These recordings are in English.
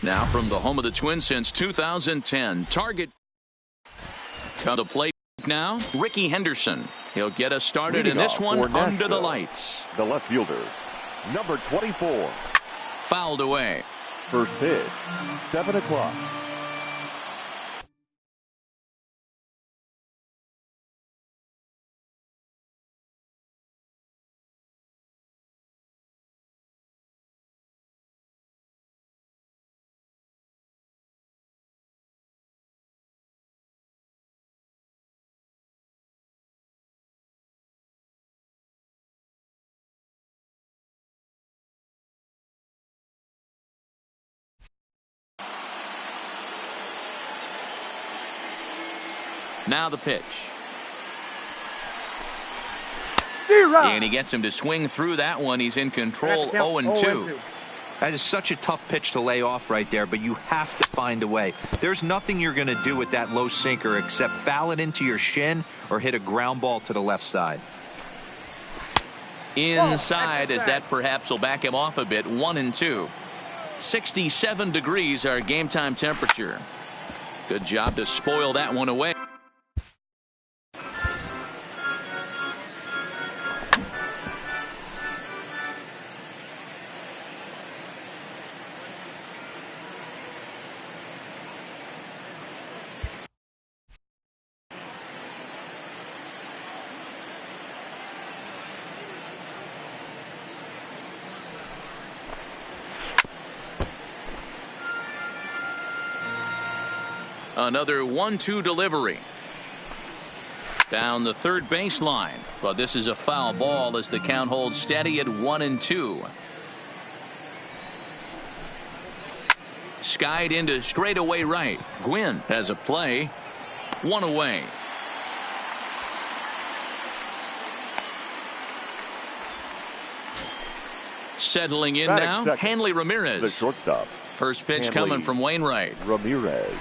Now from the home of the Twins since 2010. Target on the plate now, Ricky Henderson. He'll get us started in this one under the lights. The left fielder, number 24. Fouled away. First pitch, 7 o'clock. Now the pitch. And he gets him to swing through that one. He's in control. 0-2. That is such a tough pitch to lay off right there, but you have to find a way. There's nothing you're going to do with that low sinker except foul it into your shin or hit a ground ball to the left side. Inside, as that perhaps will back him off a bit. 1-2. 67 degrees our game time temperature. Good job to spoil that one away. Another 1-2 delivery. Down the third baseline. But this is a foul ball as the count holds steady at 1-2. Skied into straightaway right. Gwynn has a play. One away. Settling in now, Hanley Ramirez. The shortstop. First pitch Hanley coming from Wainwright. Ramirez.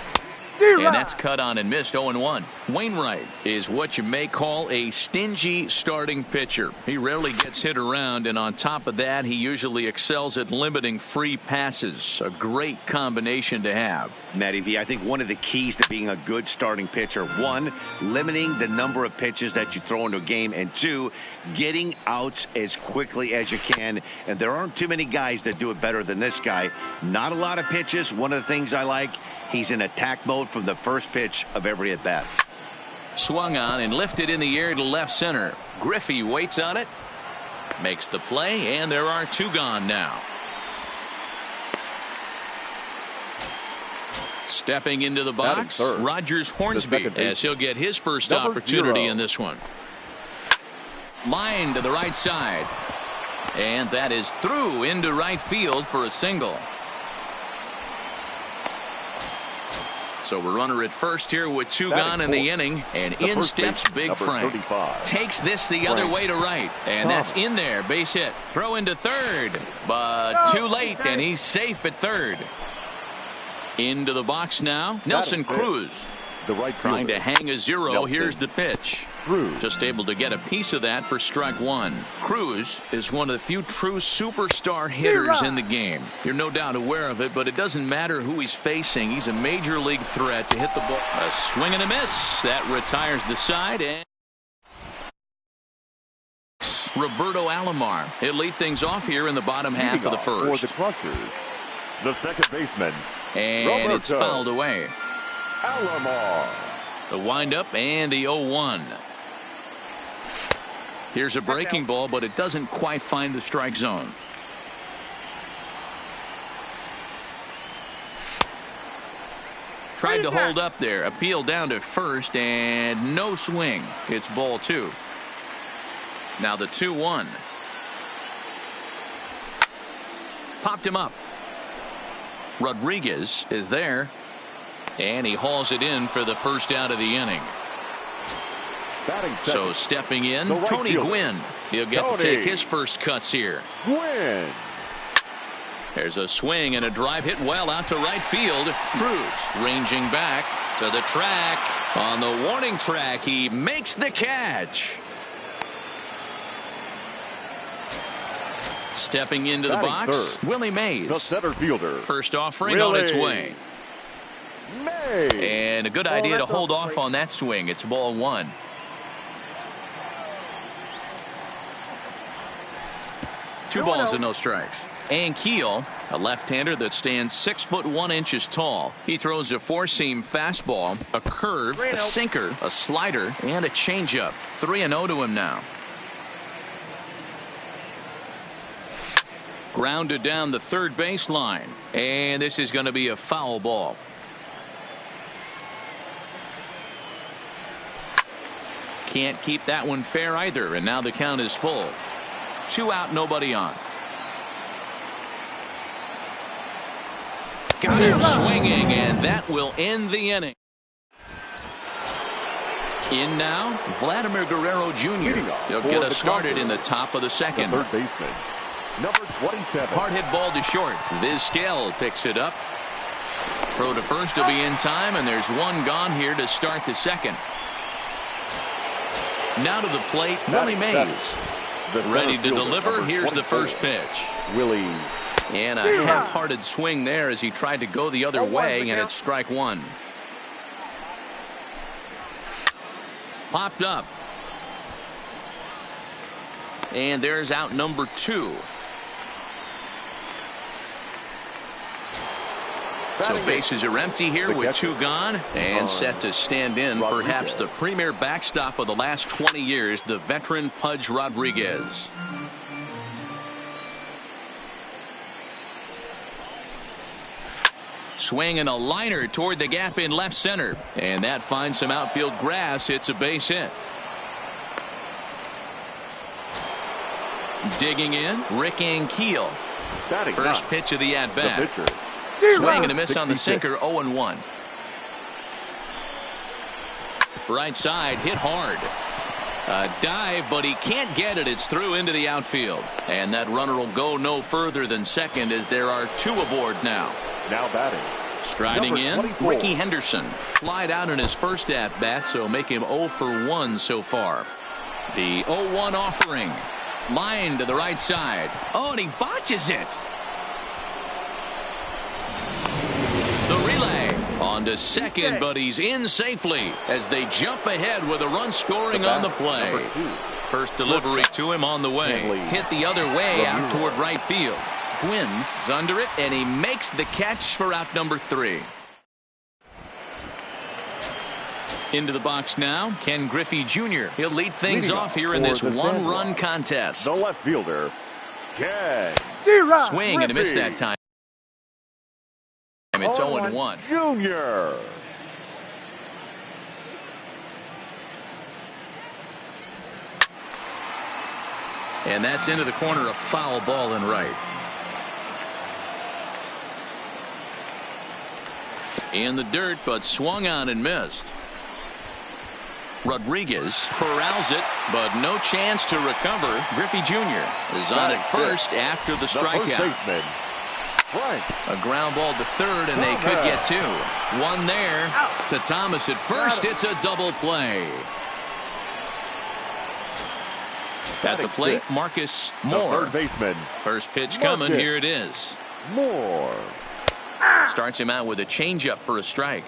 And that's cut on and missed. 0-1. Wainwright is what you may call a stingy starting pitcher. He rarely gets hit around, and on top of that, he usually excels at limiting free passes. A great combination to have. Matty V, I think one of the keys to being a good starting pitcher, one, limiting the number of pitches that you throw into a game, and two, getting outs as quickly as you can. And there aren't too many guys that do it better than this guy. Not a lot of pitches. One of the things I like, he's in attack mode from the first pitch of every at bat. Swung on and lifted in the air to left center. Griffey waits on it, makes the play, and there are two gone now. Stepping into the box, Rogers Hornsby, as he'll get his first opportunity in this one. Line to the right side, and that is through into right field for a single. So we're runner at first here with two gone in the inning, and in steps Big Frank. Takes this the other way to right, and that's in there. Base hit. Throw into third, but too late, and he's safe at third. Into the box now, Nelson Cruz. Trying to hang a zero. Here's the pitch. Just able to get a piece of that for strike one. Cruz is one of the few true superstar hitters in the game. You're no doubt aware of it, but it doesn't matter who he's facing. He's a major league threat to hit the ball. A swing and a miss. That retires the side. And Roberto Alomar. He'll lead things off here in the bottom half of the first. For the Crushers, the second baseman. And Roberto. It's fouled away. Alomar. The windup and the 0-1. Here's a breaking ball, but it doesn't quite find the strike zone. Tried to hold up there. Appeal down to first, and no swing. It's ball two. Now the 2-1. Popped him up. Rodriguez is there, and he hauls it in for the first out of the inning. So stepping in, Tony Gwynn. He'll get to take his first cuts here. Gwynn. There's a swing and a drive hit well out to right field. Cruz ranging back to the track. On the warning track, he makes the catch. Stepping into the Batting box, third, Willie Mays. the center fielder. First offering on its way. Mays. And a good idea to hold off on that swing. It's ball one. Two balls and no strikes. And Keel, a left-hander that stands 6'1" tall. He throws a four-seam fastball, a curve, a sinker, a slider, and a changeup. 3-0 to him now. Grounded down the third baseline. And this is going to be a foul ball. Can't keep that one fair either, and now the count is full. 2 out, nobody on. Got him swinging, and that will end the inning. In now, Vladimir Guerrero Jr. He'll get us started in the top of the second. The third baseman, number 27. Hard hit ball to short. Vizquel picks it up. Throw to first will be in time, and there's one gone here to start the second. Now to the plate, Willie Mays. Ready to deliver. Here's the first pitch. Willie. And a half-hearted swing there as he tried to go the other way, and it's strike one. Popped up. And there's out number 2. So bases are empty here with 2 gone and set to stand in perhaps the premier backstop of the last 20 years, the veteran Pudge Rodriguez. Swing and a liner toward the gap in left center, and that finds some outfield grass. It's a base hit. Digging in, Rick Ankiel. First pitch of the at-bat. Swing and a miss on the sinker, 0-1. Right side, hit hard. A dive, but he can't get it. It's through into the outfield. And that runner will go no further than second as there are 2 aboard now. Now batting. Striding in, Ricky Henderson. Flied out in his first at-bat, so make him 0 for 1 so far. The 0-1 offering. Line to the right side. Oh, and he botches it. The relay on to second, but he's in safely as they jump ahead with a run scoring on the play. First delivery to him on the way. Hit the other way out toward right field. Gwynn's under it, and he makes the catch for out number 3. Into the box now, Ken Griffey Jr. He'll lead things off here in this one-run contest. The left fielder, Ken. Swing and a miss that time. It's 0-1. Junior. And that's into the corner, a foul ball and right. In the dirt, but swung on and missed. Rodriguez corrals it, but no chance to recover. Griffey Jr. is on at first after the strikeout. A ground ball to third, and they could get 2. One there to Thomas at first. It's a double play. At the plate, Marcus Moore. Third baseman. First pitch coming. Here it is. Moore. Starts him out with a changeup for a strike.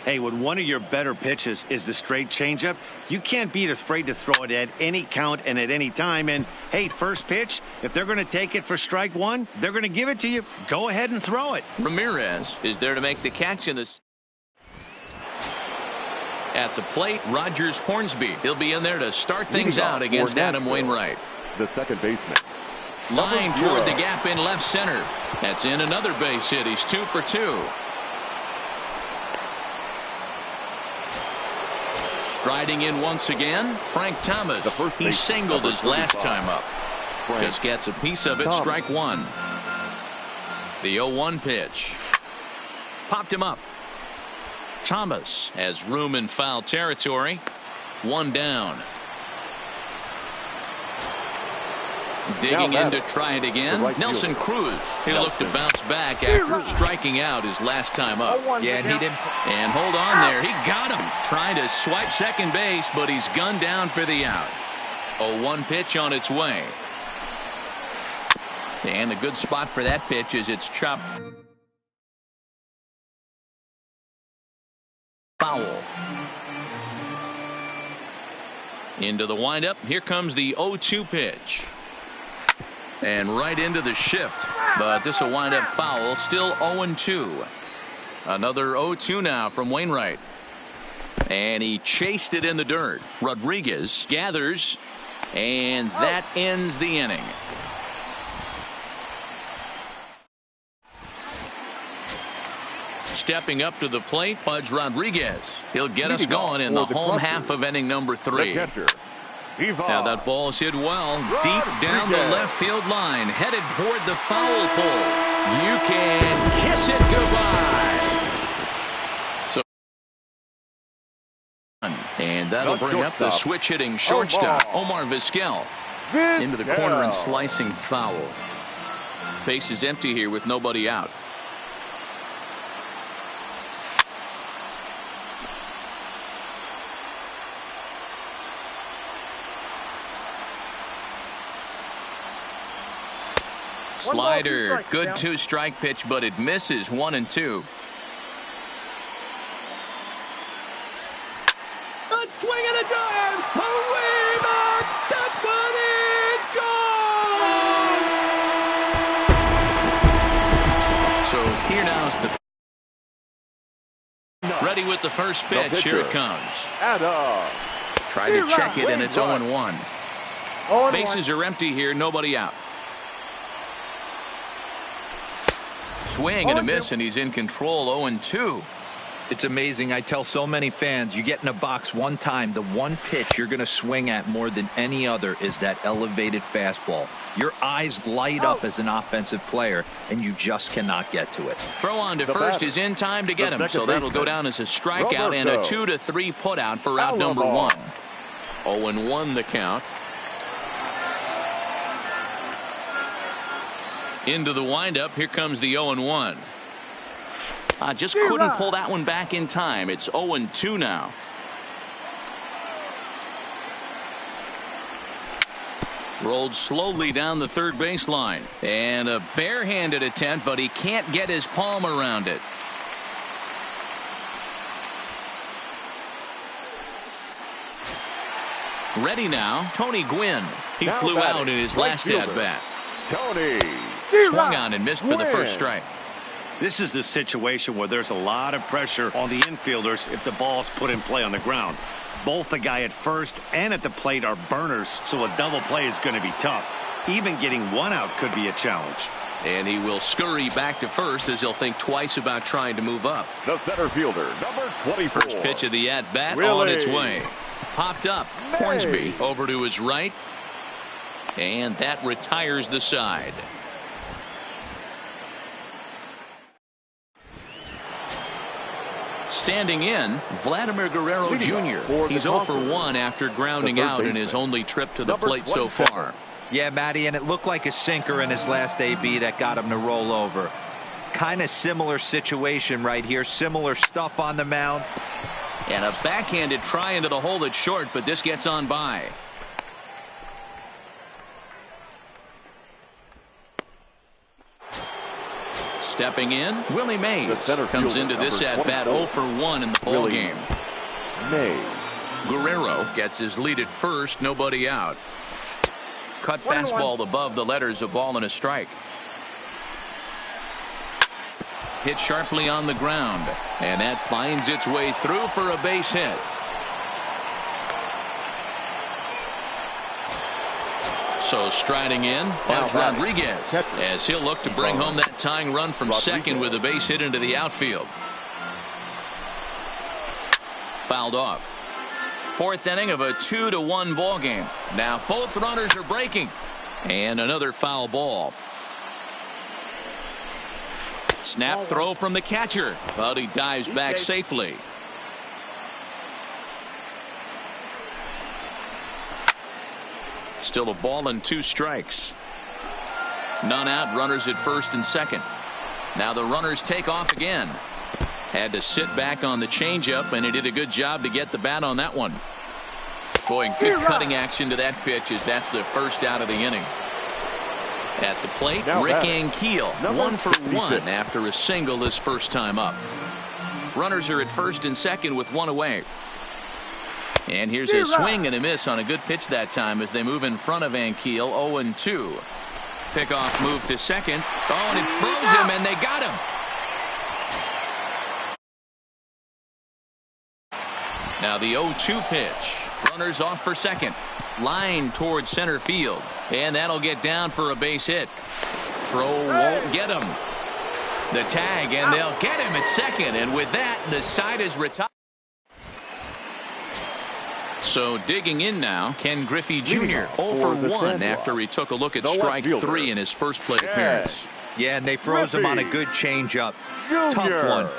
Hey, when one of your better pitches is the straight changeup, you can't be afraid to throw it at any count and at any time. And, hey, first pitch, if they're going to take it for strike one, they're going to give it to you. Go ahead and throw it. Ramirez is there to make the catch in this. At the plate, Rogers Hornsby. He'll be in there to start things out against Adam Wainwright. The second baseman. Line toward the gap in left center. That's in another base hit. He's 2 for 2. Striding in once again, Frank Thomas. He singled his last time up. Just gets a piece of it, strike one. The 0-1 pitch. Popped him up. Thomas has room in foul territory. One down. Digging in to try it again. Nelson Cruz. He'll look to bounce back after striking out his last time up. Yeah, and he didn't. And hold on there. He got him. Trying to swipe second base, but he's gunned down for the out. 0-1 pitch on its way. And a good spot for that pitch is it's chopped foul. Into the windup. Here comes the 0-2 pitch. And right into the shift. But this will wind up foul. Still 0-2. Another 0-2 now from Wainwright. And he chased it in the dirt. Rodriguez gathers. And that ends the inning. Stepping up to the plate, Pudge Rodriguez. He'll get us going in the home half of inning number 3. Now that ball's hit well, deep down the left field line, headed toward the foul pole. You can kiss it goodbye. So, and that'll bring up the switch-hitting shortstop, Omar Vizquel, into the corner and slicing foul. Base is empty here with nobody out. Slider, good 2-strike pitch, but it misses. 1-2. A swing and a dive. Away back. That one is gone. So here now's the ready with the first pitch. Here it comes. Tried to check it, and it's 0-1. Bases are empty here. Nobody out. Swing and a miss, and he's in control. 0-2. It's amazing. I tell so many fans, you get in a box one time, the one pitch you're going to swing at more than any other is that elevated fastball. Your eyes light up as an offensive player, and you just cannot get to it. Throw on to first is in time to get him, so that'll go down as a strikeout and a 2-3 putout for out number 1. 0-1 the count. Into the windup. Here comes the 0-1. Just couldn't pull that one back in time. It's 0-2 now. Rolled slowly down the third baseline. And a barehanded attempt, but he can't get his palm around it. Ready now, Tony Gwynn. He flew out in his last at-bat. Tony swung on and missed for the first strike. This is the situation where there's a lot of pressure on the infielders if the ball's put in play on the ground. Both the guy at first and at the plate are burners, so a double play is going to be tough. Even getting one out could be a challenge. And he will scurry back to first as he'll think twice about trying to move up. The center fielder, number 24. First pitch of the at-bat on its way. Popped up. Hornsby over to his right. And that retires the side. Standing in, Vladimir Guerrero Jr. He's 0 for 1 after grounding out in his only trip to the plate so far. Yeah, Matty, and it looked like a sinker in his last AB that got him to roll over. Kind of similar situation right here. Similar stuff on the mound. And a backhanded try into the hole that's short, but this gets on by. Stepping in, Willie Mays comes into this at-bat 0 for 1 in the ball game. Guerrero gets his lead at first, nobody out. Cut fastball above the letters, a ball and a strike. Hit sharply on the ground, and that finds its way through for a base hit. So striding in, Pudge Rodriguez, as he'll look to bring home that tying run from second with a base hit into the outfield. Fouled off. Fourth inning of a 2-1 ball game. Now both runners are breaking, and another foul ball. Snap throw from the catcher, but he dives back safely. Still a ball and 2 strikes. None out, runners at first and second. Now the runners take off again. Had to sit back on the changeup, and he did a good job to get the bat on that one. Boy, good cutting action to that pitch as that's the first out of the inning. At the plate, Now Rick batting, Ankiel, number 1 for 56. 1 after a single his first time up. Runners are at first and second with 1 away. And here's a swing and a miss on a good pitch that time as they move in front of Ankiel, 0-2. Pickoff move to second. Oh, and it froze him, and they got him. Now the 0-2 pitch. Runners off for second. Line towards center field. And that'll get down for a base hit. Throw won't get him. The tag, and they'll get him at second. And with that, the side is retired. So digging in now, Ken Griffey Jr. 0 for 1 after he took a look at strike 3 in his first plate appearance. Yeah, and they froze him on a good changeup. Tough one.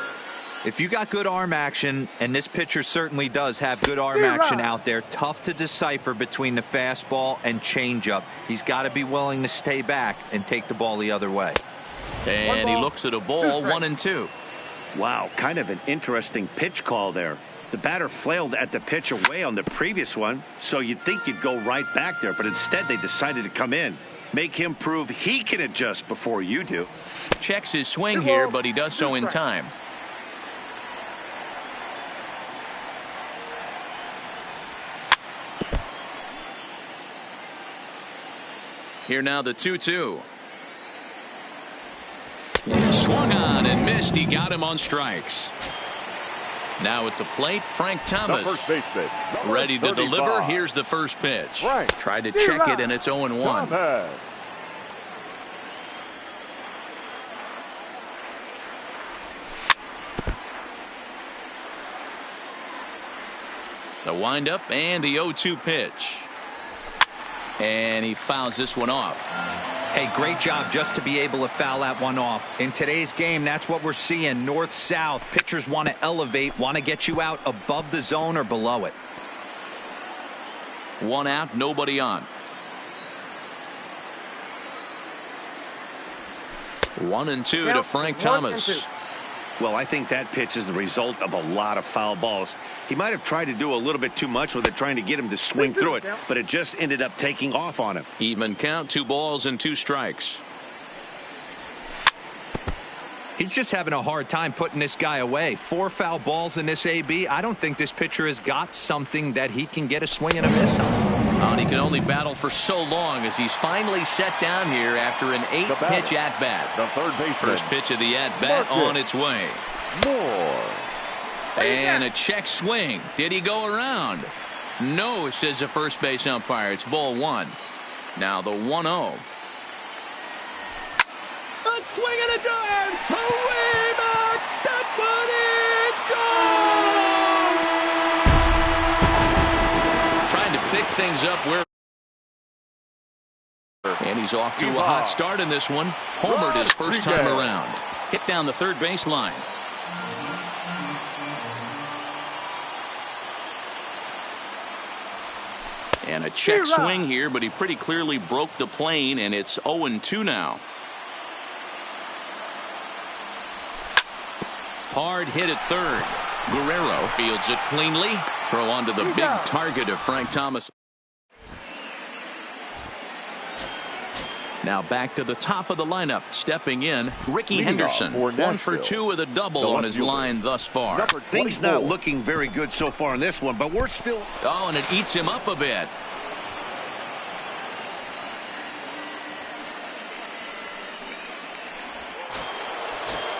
If you got good arm action, and this pitcher certainly does have good arm action out there, tough to decipher between the fastball and changeup. He's got to be willing to stay back and take the ball the other way. And he looks at a ball, 1-2. Wow, kind of an interesting pitch call there. The batter flailed at the pitch away on the previous one, so you'd think you'd go right back there, but instead they decided to come in. Make him prove he can adjust before you do. Checks his swing here, but he does so in time. Here now the 2-2. Swung on and missed. He got him on strikes. Now at the plate, Frank Thomas. Ready to deliver. Here's the first pitch. Tried to check it, and it's 0-1. The windup and the 0-2 pitch. And he fouls this one off. Hey, great job just to be able to foul that one off. In today's game, that's what we're seeing. North-south. Pitchers want to elevate, want to get you out above the zone or below it. 1 out, nobody on. 1-2 to Frank Thomas. Well, I think that pitch is the result of a lot of foul balls. He might have tried to do a little bit too much with it, trying to get him to swing through it, but it just ended up taking off on him. Even count, 2 balls and 2 strikes. He's just having a hard time putting this guy away. 4 foul balls in this AB. I don't think this pitcher has got something that he can get a swing and a miss on. And he can only battle for so long as he's finally set down here after an 8-pitch at-bat. The third baseman. First pitch of the at-bat on its way. And a check swing. Did he go around? No, says the first base umpire. It's ball 1. Now the 1-0. A swing and a drive. Away back. That one is gone. Trying to pick things up where. And he's off to a hot start in this one. Homered his first time around. Hit down the third base line. And a check swing here, but he pretty clearly broke the plane, and it's 0-2 now. Hard hit at third. Guerrero fields it cleanly. Throw onto the big target of Frank Thomas. Now back to the top of the lineup. Stepping in, Ricky Henderson. 1 for 2 with a double on his line thus far. Things not looking very good so far in this one, but we're still. Oh, and it eats him up a bit.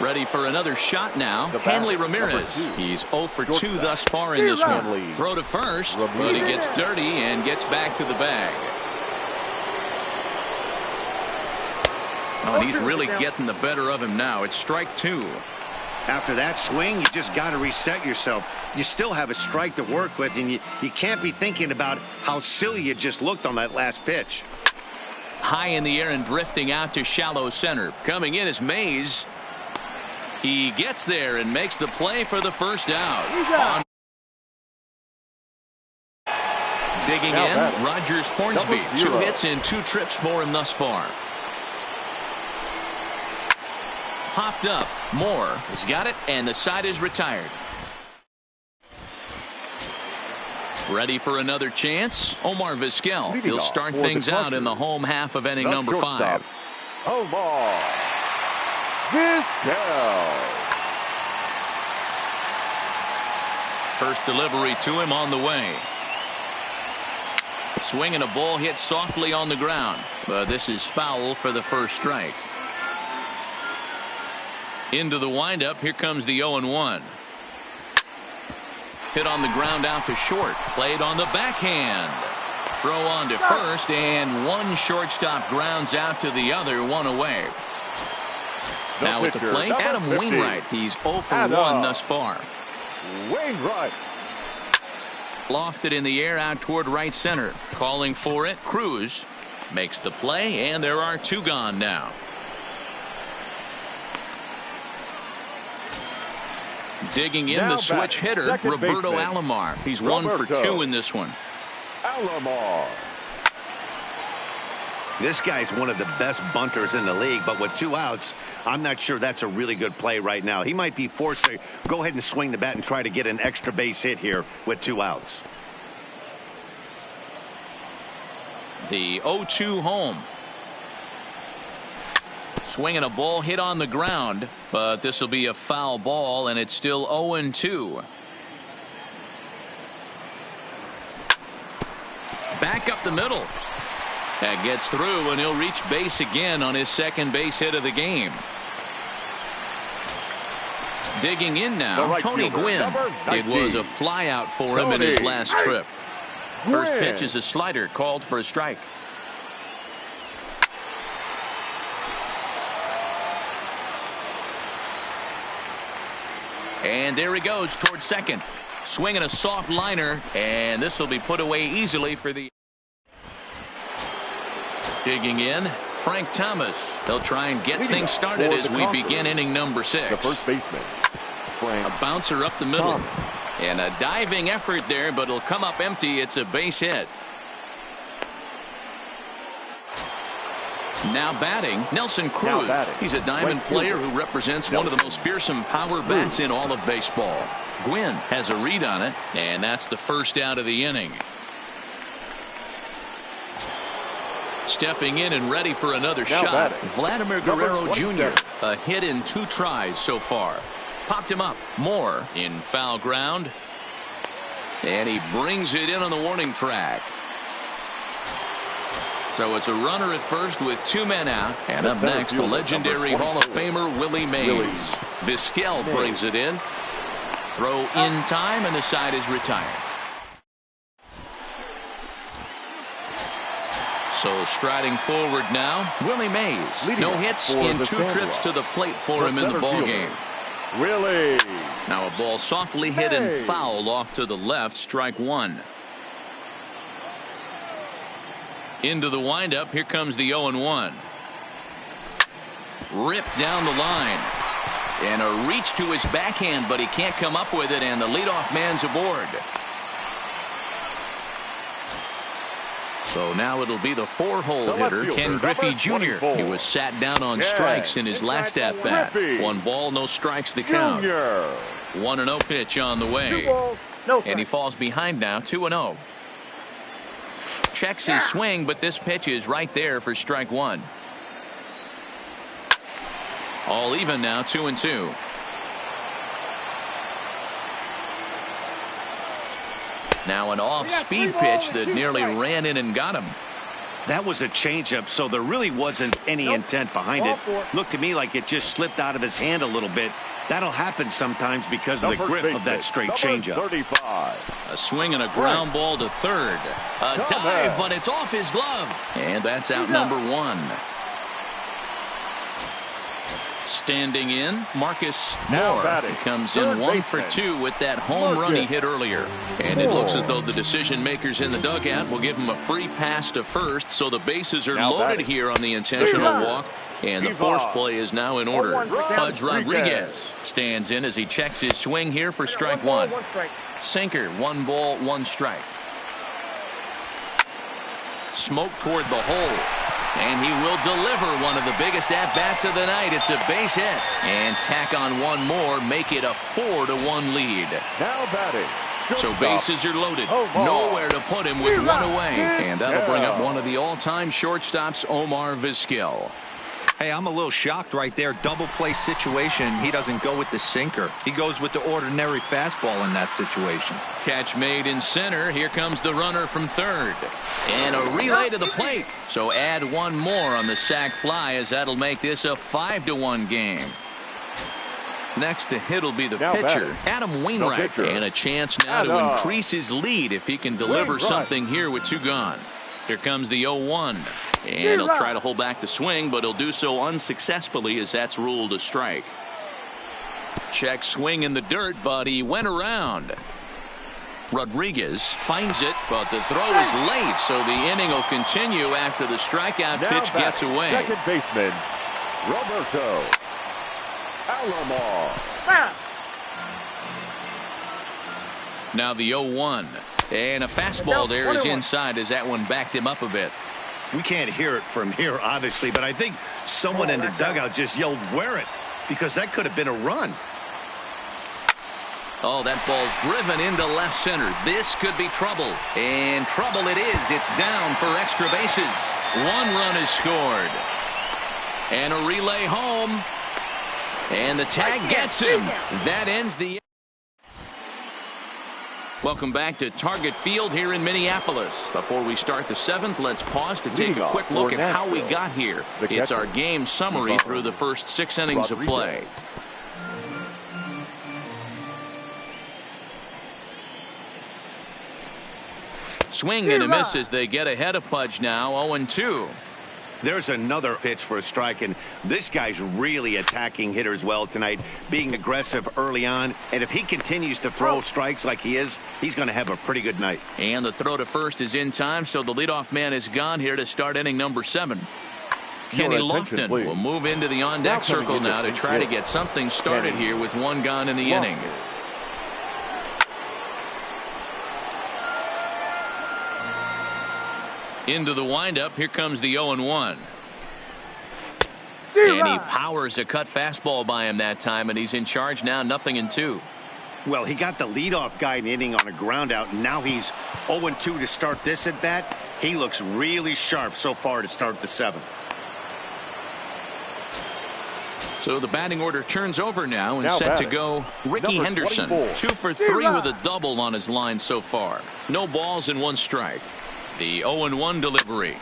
Ready for another shot now. Hanley Ramirez. He's 0 for 2 thus far in this one. Throw to first, but he gets dirty and gets back to the bag. Oh, and he's really getting the better of him now. It's strike 2. After that swing, you just got to reset yourself. You still have a strike to work with, and you can't be thinking about how silly you just looked on that last pitch. High in the air and drifting out to shallow center. Coming in is Mays. He gets there and makes the play for the first out. Digging in, Rogers Hornsby. 2 hits and 2 trips for him thus far. Popped up. Moore has got it, and the side is retired. Ready for another chance? Omar Vizquel. He'll start things out in the home half of inning number 5. Omar Vizquel. First delivery to him on the way. Swinging a ball hit softly on the ground, but this is foul for the first strike. Into the windup. Here comes the 0-1. Hit on the ground out to short. Played on the backhand. Throw on to first, and one shortstop grounds out to the other, one away. Now at the plate, Adam Wainwright. He's 0 for 1 thus far. Wainwright. Lofted in the air out toward right center. Calling for it. Cruz makes the play, and there are 2 gone now. Digging in the switch hitter, Roberto Alomar. He's 1 for 2 in this one. Alomar. This guy's one of the best bunters in the league, but with 2 outs, I'm not sure that's a really good play right now. He might be forced to go ahead and swing the bat and try to get an extra base hit here with 2 outs. The 0-2 home. Swinging a ball hit on the ground, but this will be a foul ball, and it's still 0-2. Back up the middle. That gets through, and he'll reach base again on his second base hit of the game. Digging in now, Tony Gwynn. It was a flyout for him in his last trip. First pitch is a slider called for a strike. And there he goes towards second. Swinging a soft liner, and this will be put away easily for the... Digging in, Frank Thomas. They'll try and get things started as we begin inning number 6. The first baseman, Frank. A bouncer up the middle. And a diving effort there, but it'll come up empty. It's a base hit. Now batting, Nelson Cruz. He's a diamond player who represents one of the most fearsome power bats in all of baseball. Gwynn has a read on it, and that's the first out of the inning. Stepping in and ready for another shot, Vladimir Guerrero Jr. A hit in 2 tries so far. Popped him up. Moore in foul ground. And he brings it in on the warning track. So it's a runner at first with 2 men out. And up next, the legendary Hall of Famer Willie Mays. Vizquel brings it in. Throw in time, and the side is retired. So striding forward now, Willie Mays. No hits in 2 trips to the plate for him in the ballgame. Willie. Now a ball softly hit and foul off to the left, strike 1. Into the windup, here comes the 0-1. Ripped down the line. And a reach to his backhand, but he can't come up with it, and the leadoff man's aboard. So now it'll be the 4-hole hitter, Ken Griffey Jr. He was sat down on strikes in his last at-bat. 1 ball, no strikes to count. 1-0 pitch on the way. And he falls behind now, 2-0. Checks his swing, but this pitch is right there for strike 1. All even now, 2-2. Now an off-speed pitch that nearly ran in and got him. That was a changeup, so there really wasn't any intent behind it. Looked to me like it just slipped out of his hand a little bit. That'll happen sometimes because of the grip of that straight changeup. 35. A swing and a ground ball to third. A dive, but it's off his glove. And that's out number 1. Standing in, Marcus Moore. He comes in 1 for 2 with that home run he hit earlier. And it looks as though the decision makers in the dugout will give him a free pass to first, so the bases are loaded here on the intentional walk. And the force play is now in order. Pudge Rodriguez stands in as he checks his swing here for strike 1. Sinker, 1 ball, 1 strike. Smoke toward the hole. And he will deliver one of the biggest at-bats of the night. It's a base hit. And tack on 1 more, make it a 4-1 lead. Now batting. So bases are loaded. Nowhere to put him with 1 away. And that'll bring up one of the all-time shortstops, Omar Vizquel. Hey, I'm a little shocked right there. Double play situation. He doesn't go with the sinker. He goes with the ordinary fastball in that situation. Catch made in center. Here comes the runner from third. And a relay to the plate. So add one more on the sac fly, as that'll make this a 5-1 game. Next to hit will be the pitcher, Adam Wainwright. And a chance now to increase his lead if he can deliver something here with 2 gone. Here comes the 0-1. And he'll try to hold back the swing, but he'll do so unsuccessfully, as that's ruled a strike. Check swing in the dirt, but he went around. Rodriguez finds it, but the throw is late, so the inning will continue after the strikeout pitch gets away. Second baseman, Roberto Alomar. Now the 0-1. And a fastball there is inside, as that one backed him up a bit. We can't hear it from here, obviously, but I think someone in the dugout just yelled, "Wear it," because that could have been a run. Oh, that ball's driven into left center. This could be trouble. And trouble it is. It's down for extra bases. 1 run is scored. And a relay home. And the tag gets him. That ends the... Welcome back to Target Field here in Minneapolis. Before we start the 7th, let's pause to take a quick look at how we got here. It's our game summary through the first 6 innings of play. Swing and a miss as they get ahead of Pudge now, 0-2. There's another pitch for a strike, and this guy's really attacking hitters well tonight, being aggressive early on. And if he continues to throw strikes like he is, he's going to have a pretty good night. And the throw to first is in time, so the leadoff man is gone here to start inning number 7. Kenny Lofton will move into the on-deck circle now to try to get something started here with 1 gone in the inning. Into the windup. Here comes the 0-1. And he powers a cut fastball by him that time, and he's in charge now, 0-2. Well, he got the leadoff guy in the inning on a ground out, and now he's 0-2 to start this at bat. He looks really sharp so far to start the 7th. So the batting order turns over now, and set to go Ricky Henderson. 2 for 3 with a double on his line so far. No balls and 1 strike. The 0-1 delivery.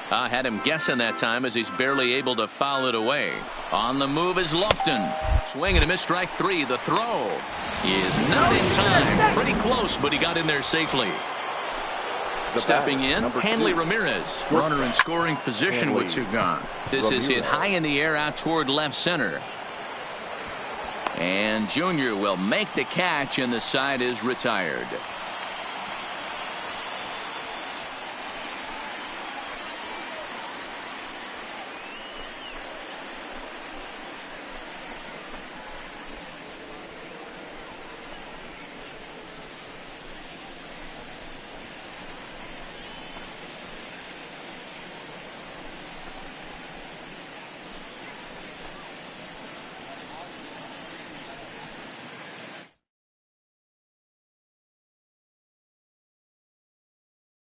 Had him guessing that time, as he's barely able to foul it away. On the move is Lofton. Swing and a miss, strike 3. The throw is not in time. Pretty close, but he got in there safely. Stepping in, Hanley Ramirez. Runner in scoring position with 2 gone. This is hit high in the air out toward left center. And Junior will make the catch, and the side is retired.